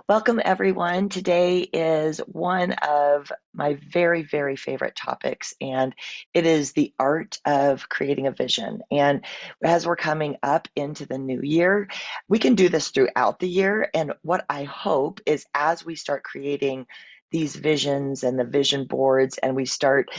Welcome, everyone. Today is one of my very, very favorite topics, and it is the art of creating a vision. And as we're coming up into the new year, we can do this throughout the year. And what I hope is as we start creating these visions and the vision boards, and we start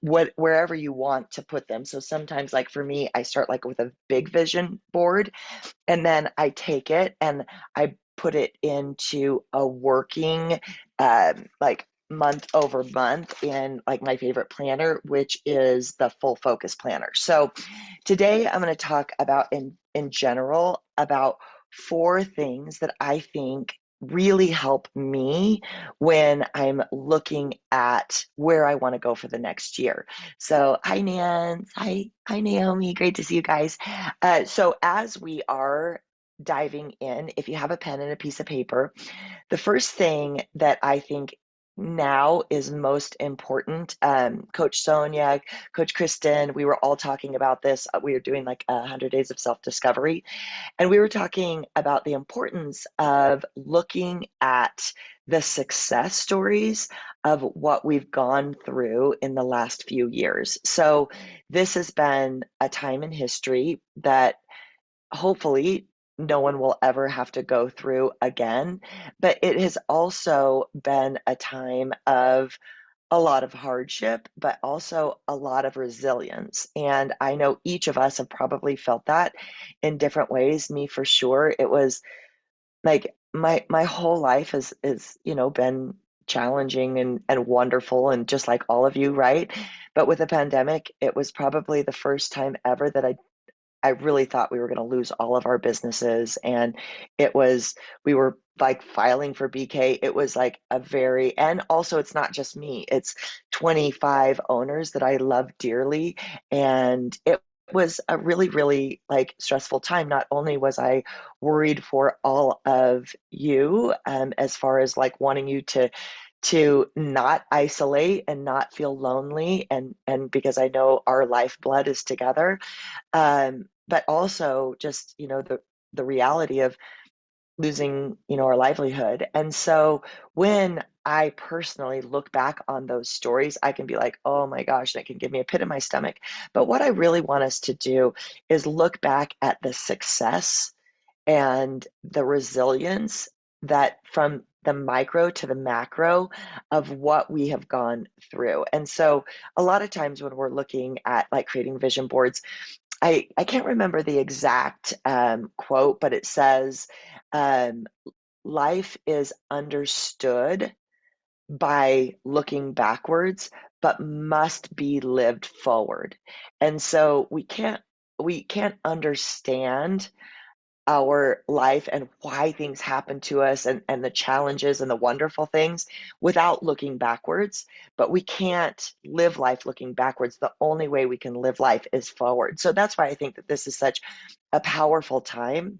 wherever you want to put them. So sometimes, like for me, I start like with a big vision board, and then I take it and I put it into a working like month over month in like my favorite planner, which is the full focus planner. So today I'm going to talk about in general about four things that I think really help me when I'm looking at where I want to go for the next year. So hi Nance, hi Naomi, great to see you guys. So as we are diving in, if you have a pen and a piece of paper, the first thing that I think now is most important, Coach Sonia, Coach Kristen, we were all talking about this. We were doing like 100 days of self-discovery, and we were talking about the importance of looking at the success stories of what we've gone through in the last few years. So this has been a time in history that hopefully no one will ever have to go through again. But it has also been a time of a lot of hardship, but also a lot of resilience. And I know each of us have probably felt that in different ways. Me for sure. It was like my whole life has been challenging and wonderful and just like all of you, right? But with the pandemic, it was probably the first time ever that I really thought we were going to lose all of our businesses. And we were like filing for BK. It was like and also it's not just me, it's 25 owners that I love dearly. And it was a really, really like stressful time. Not only was I worried for all of you, as far as like wanting you to not isolate and not feel lonely and because I know our lifeblood is together, but also just the reality of losing our livelihood. And so when I personally look back on those stories, I can be like, oh my gosh, that can give me a pit in my stomach. But what I really want us to do is look back at the success and the resilience that from the micro to the macro of what we have gone through. And so a lot of times when we're looking at like creating vision boards, I can't remember the exact quote, but it says, um, life is understood by looking backwards, but must be lived forward. And so we can't understand our life and why things happen to us and the challenges and the wonderful things without looking backwards. But we can't live life looking backwards. The only way we can live life is forward. So that's why I think that this is such a powerful time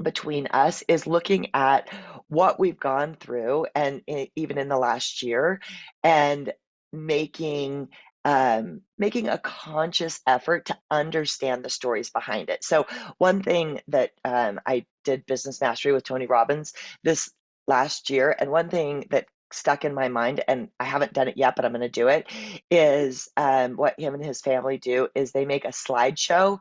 between us, is looking at what we've gone through and even in the last year, and making making a conscious effort to understand the stories behind it. So one thing that I did business mastery with Tony Robbins this last year, and one thing that stuck in my mind, and I haven't done it yet, but I'm going to do it, is what him and his family do is they make a slideshow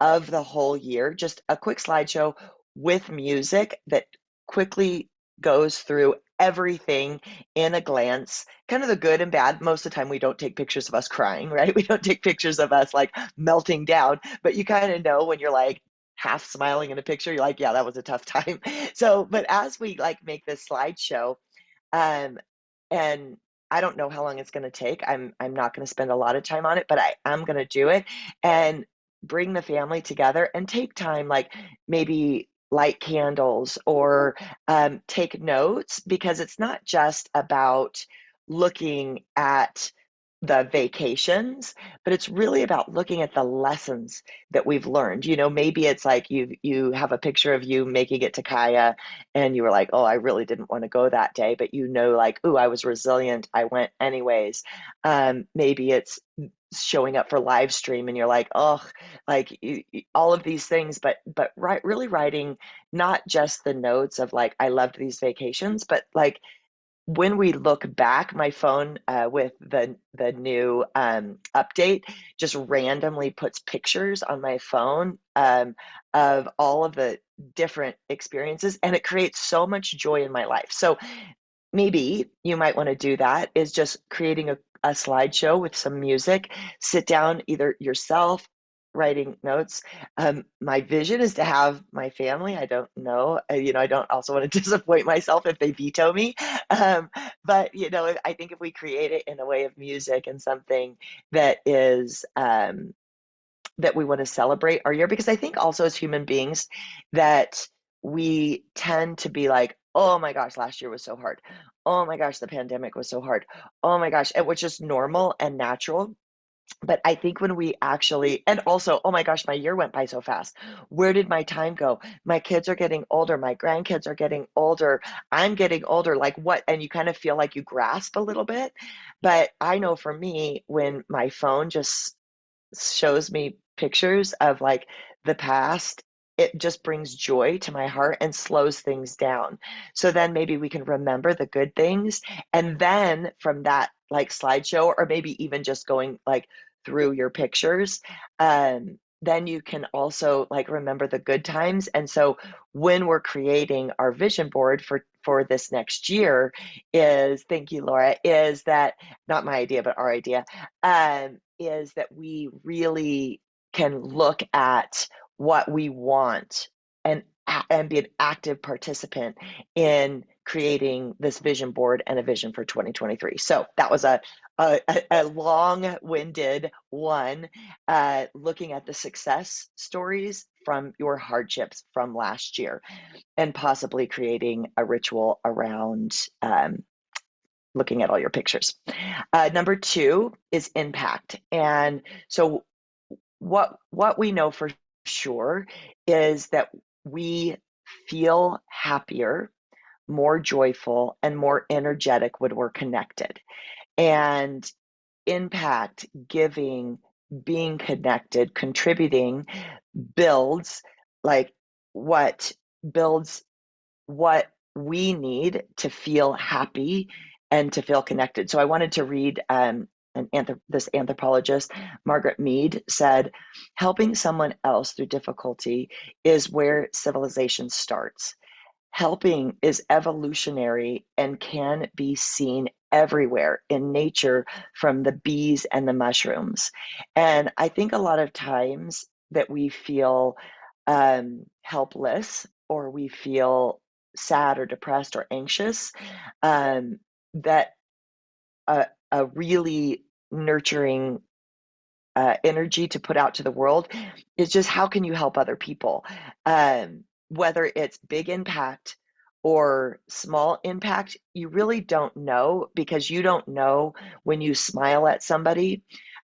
of the whole year, just a quick slideshow with music that quickly goes through everything in a glance, kind of the good and bad. Most of the time, we don't take pictures of us crying, right? We don't take pictures of us like melting down, but you kind of know when you're like half smiling in a picture, you're like, yeah, that was a tough time. So, but as we like make this slideshow, um, and I don't know how long it's going to take. I'm not going to spend a lot of time on it, but I am going to do it and bring the family together and take time, like maybe light candles or take notes, because it's not just about looking at the vacations, but it's really about looking at the lessons that we've learned. Maybe it's like you have a picture of you making it to Kaya and you were like, oh, I really didn't want to go that day, but like, oh, I was resilient, I went anyways. Maybe it's showing up for live stream and you're like, oh, like all of these things, but really writing not just the notes of like I loved these vacations, but like when we look back, my phone with the new update just randomly puts pictures on my phone of all of the different experiences, and it creates so much joy in my life. So maybe you might want to do that, is just creating a slideshow with some music, sit down either yourself, writing notes. My vision is to have my family. I don't know, I don't also want to disappoint myself if they veto me. But I think if we create it in a way of music and something that is that we want to celebrate our year, because I think also as human beings that we tend to be like, oh my gosh, last year was so hard. Oh my gosh, the pandemic was so hard. Oh my gosh, which is normal and natural. But I think when we actually, and also, oh my gosh, my year went by so fast. Where did my time go? My kids are getting older. My grandkids are getting older. I'm getting older. Like what? And you kind of feel like you grasp a little bit. But I know for me, when my phone just shows me pictures of like the past, it just brings joy to my heart and slows things down. So then maybe we can remember the good things. And then from that like slideshow, or maybe even just going like through your pictures, then you can also like remember the good times. And so when we're creating our vision board for this next year, is, thank you, Laura, is that not my idea, but our idea, is that we really can look at what we want and be an active participant in creating this vision board and a vision for 2023. So that was a long-winded one, looking at the success stories from your hardships from last year and possibly creating a ritual around looking at all your pictures. Number two is impact. And so what we know for sure is that we feel happier, more joyful, and more energetic when we're connected. And impact, giving, being connected, contributing builds like what builds what we need to feel happy and to feel connected. So I wanted to read this anthropologist, Margaret Mead, said, helping someone else through difficulty is where civilization starts. Helping is evolutionary and can be seen everywhere in nature, from the bees and the mushrooms. And I think a lot of times that we feel helpless, or we feel sad or depressed or anxious, that a really nurturing energy to put out to the world is just how can you help other people? Whether it's big impact or small impact, you really don't know, because you don't know when you smile at somebody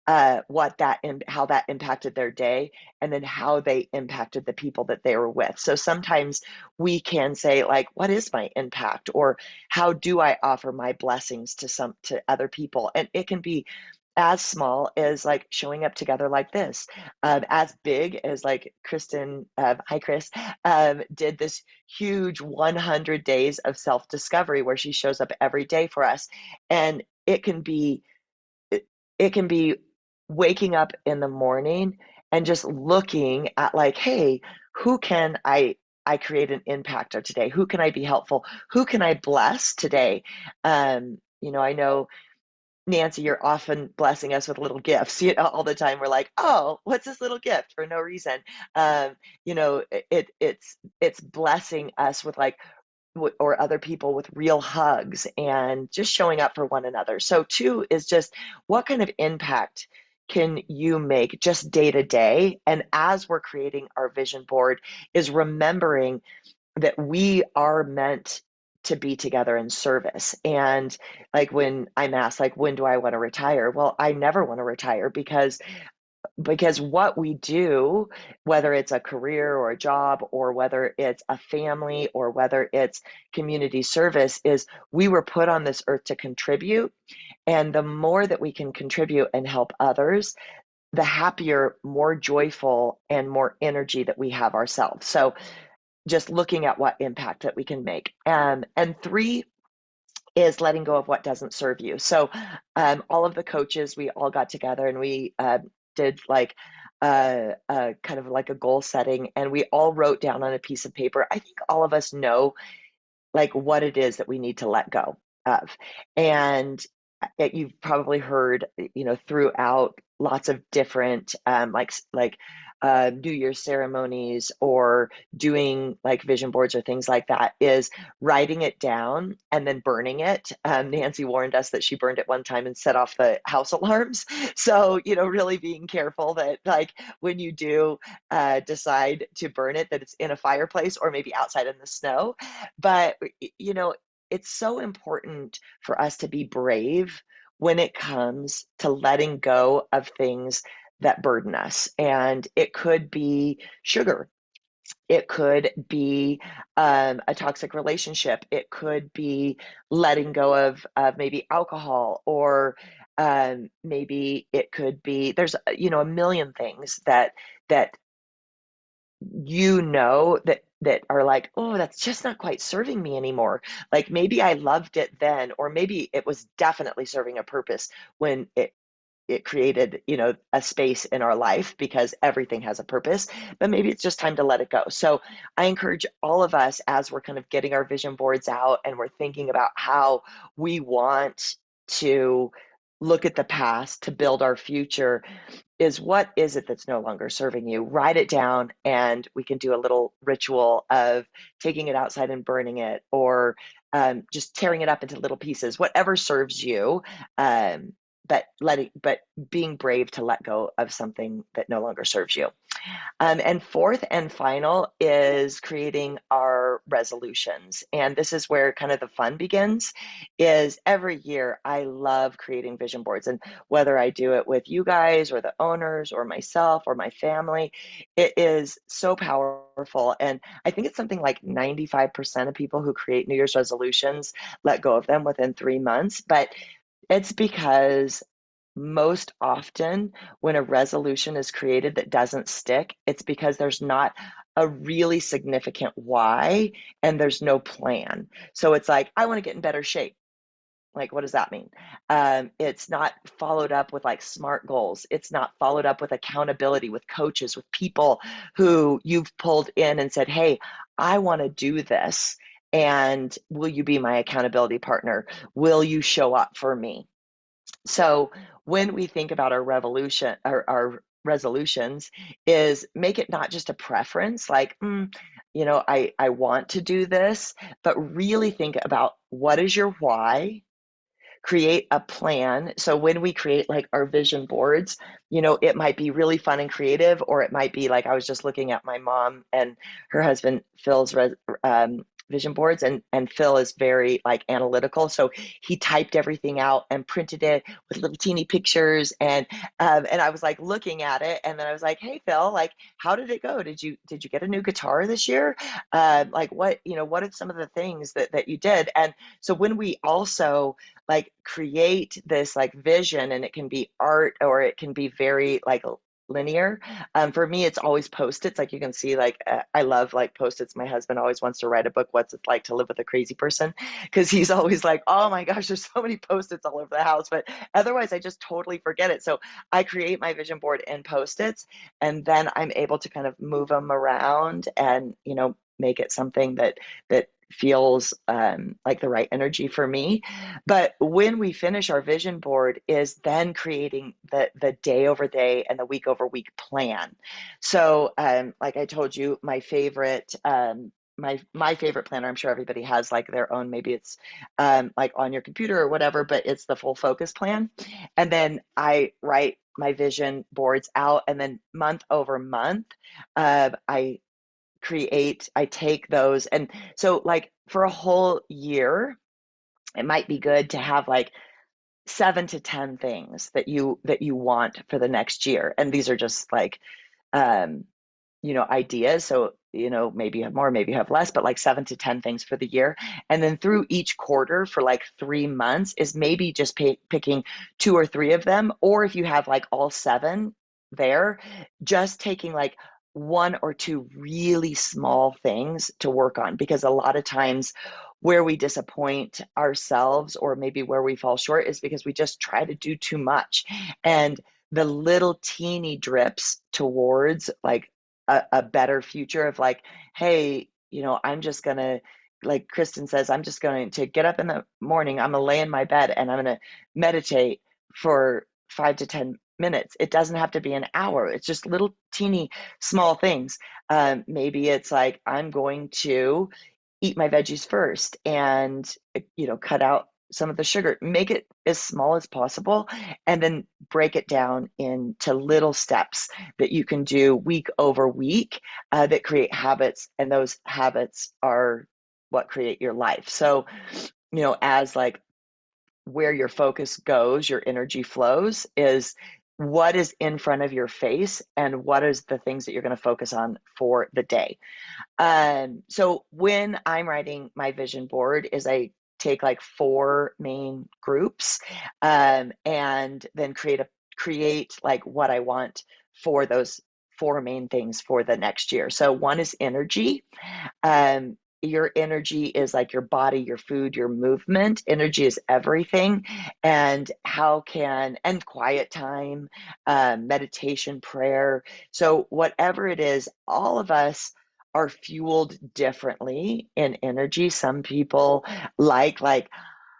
how that impacted their day, and then how they impacted the people that they were with. So sometimes we can say like, what is my impact, or how do I offer my blessings to other people? And it can be as small as like showing up together like this, as big as like Kristen, hi Chris, did this huge 100 days of self-discovery where she shows up every day for us. And it can be waking up in the morning and just looking at like, hey, who can I create an impact of today? Who can I be helpful? Who can I bless today? I know, Nancy, you're often blessing us with little gifts, all the time. We're like, oh, what's this little gift for no reason? It's blessing us with like, or other people with real hugs and just showing up for one another. So two is just, what kind of impact can you make just day to day? And as we're creating our vision board, is remembering that we are meant to be together in service. And like when I'm asked, like, when do I want to retire? Well, I never want to retire, because because what we do, whether it's a career or a job, or whether it's a family, or whether it's community service, is we were put on this earth to contribute. And the more that we can contribute and help others, the happier, more joyful, and more energy that we have ourselves. So just looking at what impact that we can make. And three is letting go of what doesn't serve you. So all of the coaches, we all got together and we did like kind of like a goal setting, and we all wrote down on a piece of paper. I think all of us know like what it is that we need to let go of. And you've probably heard, throughout lots of different New Year's ceremonies, or doing like vision boards or things like that, is writing it down and then burning it. Nancy warned us that she burned it one time and set off the house alarms. So, really being careful that like when you do decide to burn it, that it's in a fireplace or maybe outside in the snow. But, it's so important for us to be brave when it comes to letting go of things that burden us. And it could be sugar. It could be a toxic relationship. It could be letting go of maybe alcohol, or maybe it could be, there's, a million things that that are like, oh, that's just not quite serving me anymore. Like maybe I loved it then, or maybe it was definitely serving a purpose when it created, a space in our life, because everything has a purpose, but maybe it's just time to let it go. So I encourage all of us, as we're kind of getting our vision boards out and we're thinking about how we want to look at the past to build our future, is what is it that's no longer serving you? Write it down, and we can do a little ritual of taking it outside and burning it, or just tearing it up into little pieces, whatever serves you. But being brave to let go of something that no longer serves you. And fourth and final is creating our resolutions. And this is where kind of the fun begins. Is every year I love creating vision boards. And whether I do it with you guys or the owners or myself or my family, it is so powerful. And I think it's something like 95% of people who create New Year's resolutions let go of them within 3 months. But it's because most often when a resolution is created that doesn't stick, it's because there's not a really significant why, and there's no plan. So it's like, I want to get in better shape. Like, what does that mean? It's not followed up with like SMART goals. It's not followed up with accountability, with coaches, with people who you've pulled in and said, hey, I want to do this. And will you be my accountability partner? Will you show up for me? So when we think about our revolution, our resolutions, is make it not just a preference, like, I want to do this, but really think about what is your why. Create a plan. So when we create like our vision boards, it might be really fun and creative, or it might be like, I was just looking at my mom and her husband Phil's vision boards, and Phil is very like analytical, so he typed everything out and printed it with little teeny pictures, and I was like looking at it, and then I was like, hey Phil, like how did it go? Did you get a new guitar this year? Like what are some of the things that you did? And so when we also like create this like vision, and it can be art or it can be very like linear. For me, it's always post-its. Like you can see, like I love like post-its. My husband always wants to write a book, What's It Like to Live with a Crazy Person? Because he's always like, oh my gosh, there's so many post-its all over the house. But otherwise, I just totally forget it. So I create my vision board in post-its, and then I'm able to kind of move them around and, make it something that feels like the right energy for me. But when we finish our vision board, is then creating the day over day and the week over week plan. So like I told you, my favorite my favorite planner, I'm sure everybody has like their own, maybe it's like on your computer or whatever, but it's the full focus plan. And then I write my vision boards out, and then month over month, I take those. And so like for a whole year, it might be good to have like 7 to 10 things that you want for the next year. And these are just like um, ideas. So, maybe you have more, maybe you have less, but like 7 to 10 things for the year. And then through each quarter for like 3 months is maybe just picking two or three of them. Or if you have like all seven there, just taking like one or two really small things to work on. Because a lot of times where we disappoint ourselves or maybe where we fall short is because we just try to do too much. And the little teeny drips towards like a better future of like, hey, I'm just gonna, like Kristen says, I'm just going to get up in the morning, I'm gonna lay in my bed and I'm gonna meditate for 5 to 10 minutes. It doesn't have to be an hour. It's just little teeny small things. Maybe it's like I'm going to eat my veggies first and cut out some of the sugar, make it as small as possible, and then break it down into little steps that you can do week over week that create habits, and those habits are what create your life. So as like where your focus goes, your energy flows, is what is in front of your face and what is the things that you're going to focus on for the day. So when I'm writing my vision board is I take like four main groups, and then create like what I want for those four main things for the next year. So one is energy. Your energy is like your body, your food, your movement. Energy is everything. And and quiet time, meditation, prayer. So whatever it is, all of us are fueled differently in energy. Some people like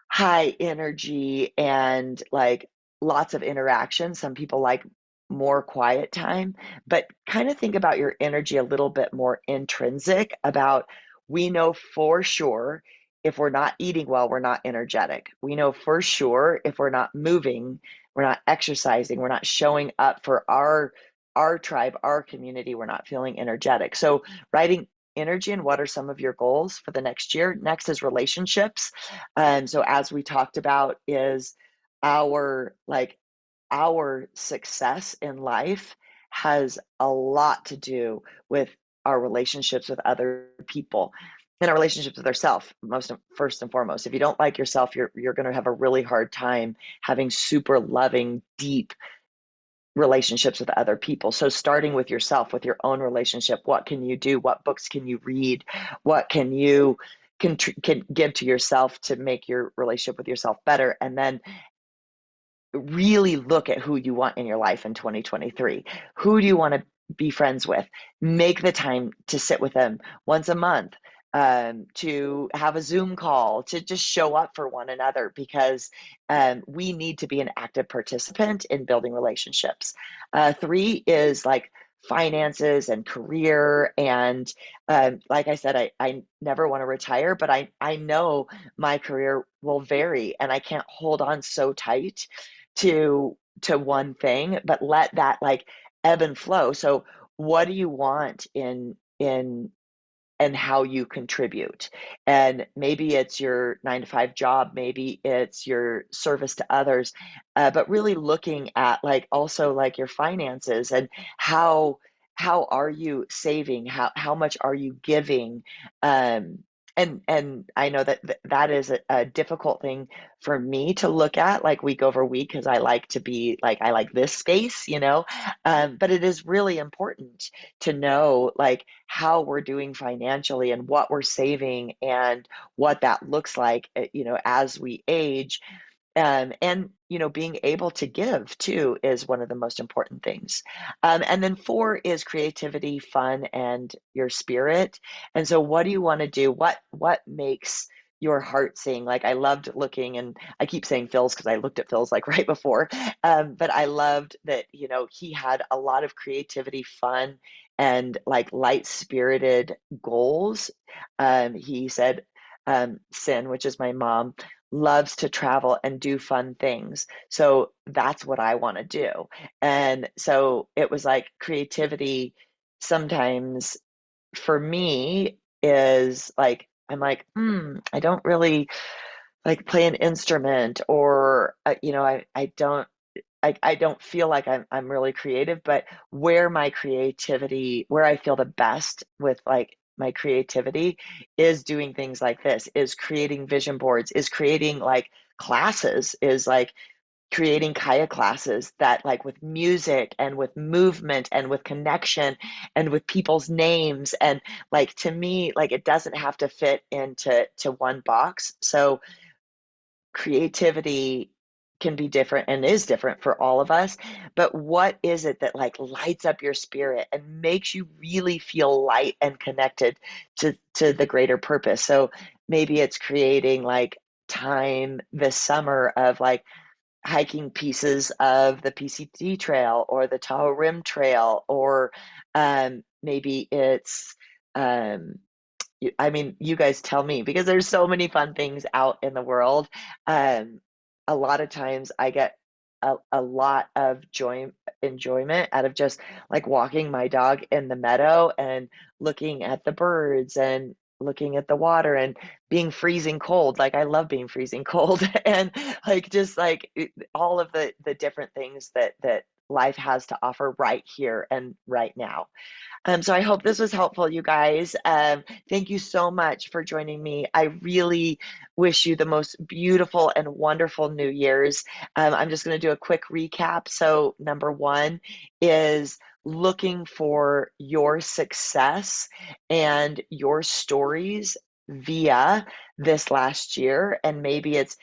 high energy and like lots of interaction. Some people like more quiet time, but kind of think about your energy a little bit more intrinsic about we know for sure if we're not eating well, we're not energetic. We know for sure if we're not moving, we're not exercising, we're not showing up for our tribe, our community, we're not feeling energetic. So writing energy and what are some of your goals for the next year. Next is relationships. So as we talked about is our success in life has a lot to do with our relationships with other people and our relationships with ourselves most first and foremost. If you don't like yourself, you're going to have a really hard time having super loving, deep relationships with other people. So starting with yourself, with your own relationship, what can you do? What books can you read? What can give to yourself to make your relationship with yourself better? And then really look at who you want in your life in 2023. Who do you want to be friends with? Make the time to sit with them once a month, to have a Zoom call, to just show up for one another because we need to be an active participant in building relationships. Three is like finances and career. And like I said, I never want to retire, but I know my career will vary and I can't hold on so tight to one thing, but let that like ebb and flow. So what do you want in and how you contribute? And maybe it's your 9 to 5 job, maybe it's your service to others, but really looking at like also like your finances and how are you saving? How much are you giving? Um, and I know that that is a difficult thing for me to look at like week over week because I like to be like I like this space, but it is really important to know like how we're doing financially and what we're saving and what that looks like, as we age. And being able to give too is one of the most important things. And then four is creativity, fun, and your spirit. And so, what do you want to do? What makes your heart sing? Like I loved looking, and I keep saying Phil's because I looked at Phil's like right before. But I loved that he had a lot of creativity, fun, and like light spirited goals. He said, Sin, which is my mom, loves to travel and do fun things. So that's what I want to do. And so it was like creativity sometimes for me is like, I'm like, I don't really like play an instrument, or I don't feel like I'm really creative, but where I feel the best with like my creativity is doing things like this, is creating vision boards, is creating like classes, is like creating kaya classes that like with music and with movement and with connection and with people's names. And like to me, like it doesn't have to fit into one box. So creativity can be different and is different for all of us, but what is it that like lights up your spirit and makes you really feel light and connected to the greater purpose? So maybe it's creating like time this summer of like hiking pieces of the PCT trail or the Tahoe Rim Trail, or maybe it's um, I mean, you guys tell me, because there's so many fun things out in the world. Um, a lot of times I get a lot of enjoyment out of just like walking my dog in the meadow and looking at the birds and looking at the water and being freezing cold. Like I love being freezing cold and like just like all of the different things that life has to offer right here and right now. So I hope this was helpful, you guys. Thank you so much for joining me. I really wish you the most beautiful and wonderful New Year's. I'm just going to do a quick recap. So, number one is looking for your success and your stories via this last year. And maybe it's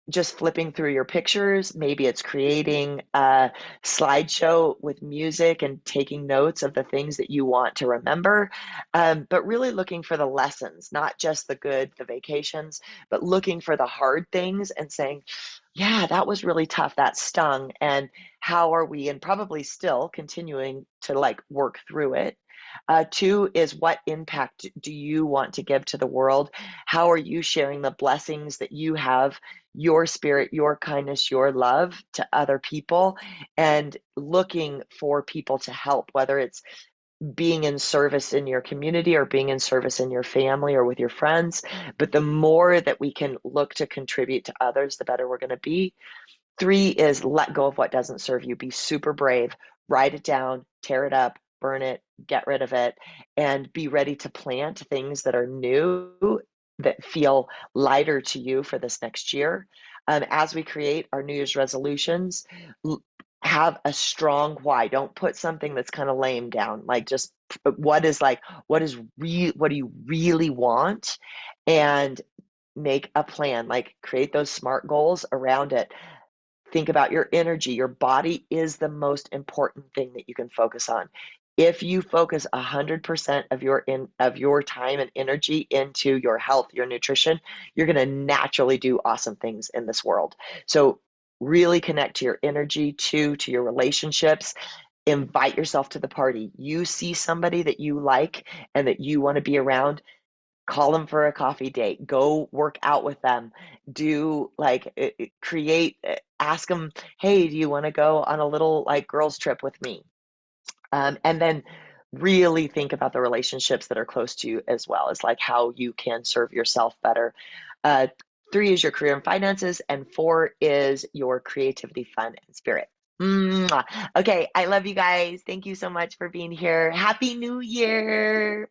just flipping through your pictures. Maybe it's creating a slideshow with music and taking notes of the things that you want to remember. But really looking for the lessons, not just the good, the vacations, but looking for the hard things and saying, yeah, that was really tough. That stung. And how are we, and probably still continuing to like work through it. Two is, what impact do you want to give to the world? How are you sharing the blessings that you have, your spirit, your kindness, your love to other people, and looking for people to help, whether it's being in service in your community or being in service in your family or with your friends. But the more that we can look to contribute to others, the better we're going to be. Three is let go of what doesn't serve you. Be super brave, write it down, tear it up, burn it, get rid of it, and be ready to plant things that are new, that feel lighter to you for this next year. As we create our New Year's resolutions, have a strong why. Don't put something that's kind of lame down. Like just what do you really want? And make a plan, like create those SMART goals around it. Think about your energy. Your body is the most important thing that you can focus on. If you focus 100% of your time and energy into your health, your nutrition, you're going to naturally do awesome things in this world. So really connect to your energy, to your relationships. Invite yourself to the party. You see somebody that you like and that you want to be around, call them for a coffee date, go work out with them, do like create, ask them, hey, do you want to go on a little like girls trip with me? And then really think about the relationships that are close to you, as well as like how you can serve yourself better. uh, Three is your career and finances, and four is your creativity, fun, and spirit. Mwah. Okay, I love you guys. Thank you so much for being here. Happy New Year.